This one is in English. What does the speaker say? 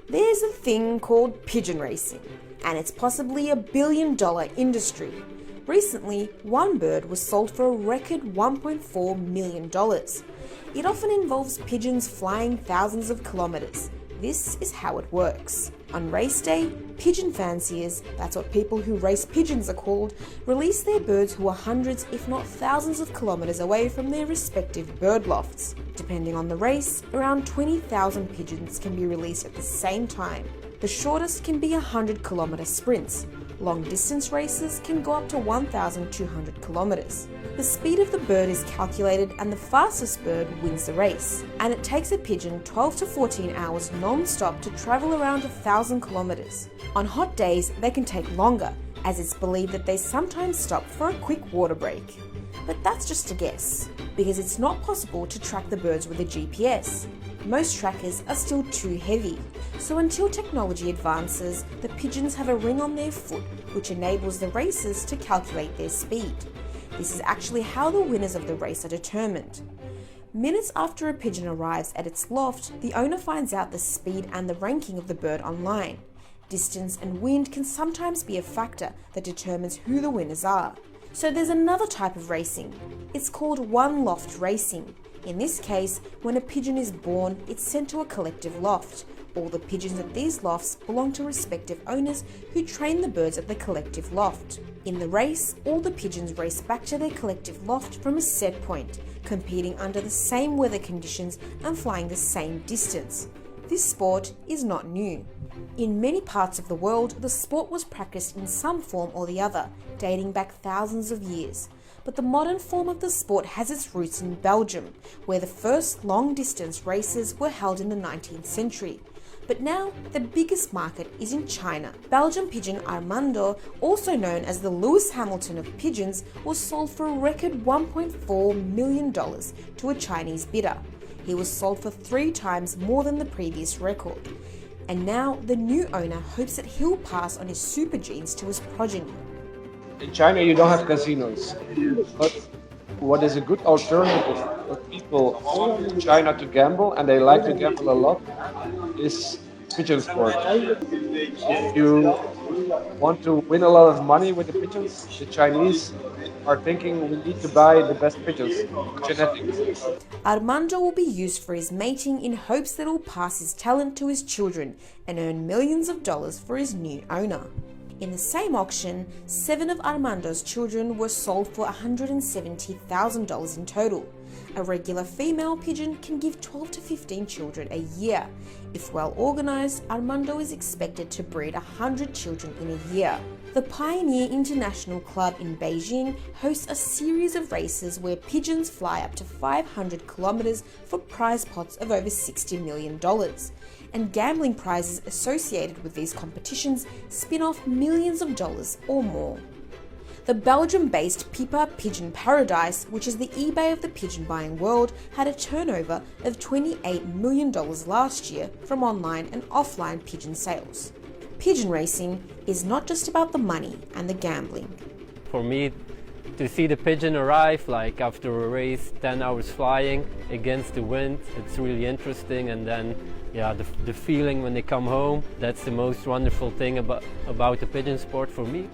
There's a thing called pigeon racing, and it's possibly a billion-dollar industry. Recently, one bird was sold for a record $1.4 million. It often involves pigeons flying thousands of kilometers. This is how it works. On race day, pigeon fanciers, that's what people who race pigeons are called, release their birds who are hundreds if not thousands of kilometers away from their respective bird lofts. Depending on the race, around 20,000 pigeons can be released at the same time. The shortest can be 100-kilometer sprints. Long-distance races can go up to 1,200 kilometers. The speed of the bird is calculated and the fastest bird wins the race. And it takes a pigeon 12 to 14 hours non-stop to travel around 1,000 kilometers. On hot days, they can take longer, as it's believed that they sometimes stop for a quick water break. But that's just a guess, because it's not possible to track the birds with a GPS. Most trackers are still too heavy, so until technology advances, the pigeons have a ring on their foot which enables the racers to calculate their speed. This is actually how the winners of the race are determined. Minutes after a pigeon arrives at its loft, the owner finds out the speed and the ranking of the bird online. Distance and wind can sometimes be a factor that determines who the winners are. So there's another type of racing. It's called one-loft racing. In this case, when a pigeon is born, it's sent to a collective loft. All the pigeons at these lofts belong to respective owners who train the birds at the collective loft. In the race, all the pigeons race back to their collective loft from a set point, competing under the same weather conditions and flying the same distance. This sport is not new. In many parts of the world, the sport was practiced in some form or the other, dating back thousands of years. But the modern form of the sport has its roots in Belgium, where the first long-distance races were held in the 19th century. But now, the biggest market is in China. Belgian pigeon Armando, also known as the Lewis Hamilton of pigeons, was sold for a record $1.4 million to a Chinese bidder. He was sold for 3 times more than the previous record. And now, the new owner hopes that he'll pass on his super genes to his progeny. In China, you don't have casinos, but what is a good alternative for people in China to gamble, and they like to gamble a lot, is pigeon sport. If you want to win a lot of money with the pigeons, the Chinese are thinking we need to buy the best pigeons, genetics. Armando will be used for his mating in hopes that he'll pass his talent to his children and earn millions of dollars for his new owner. In the same auction, 7 of Armando's children were sold for $170,000 in total. A regular female pigeon can give 12 to 15 children a year. If well organized, Armando is expected to breed 100 children in a year. The Pioneer International Club in Beijing hosts a series of races where pigeons fly up to 500 kilometers for prize pots of over $60 million. And gambling prizes associated with these competitions spin off millions of dollars or more. The Belgium-based Pipa Pigeon Paradise, which is the eBay of the pigeon buying world, had a turnover of $28 million last year from online and offline pigeon sales. Pigeon racing is not just about the money and the gambling. For me, to see the pigeon arrive, like after a race, 10 hours flying against the wind, it's really interesting. And then, the feeling when they come home, that's the most wonderful thing about the pigeon sport for me.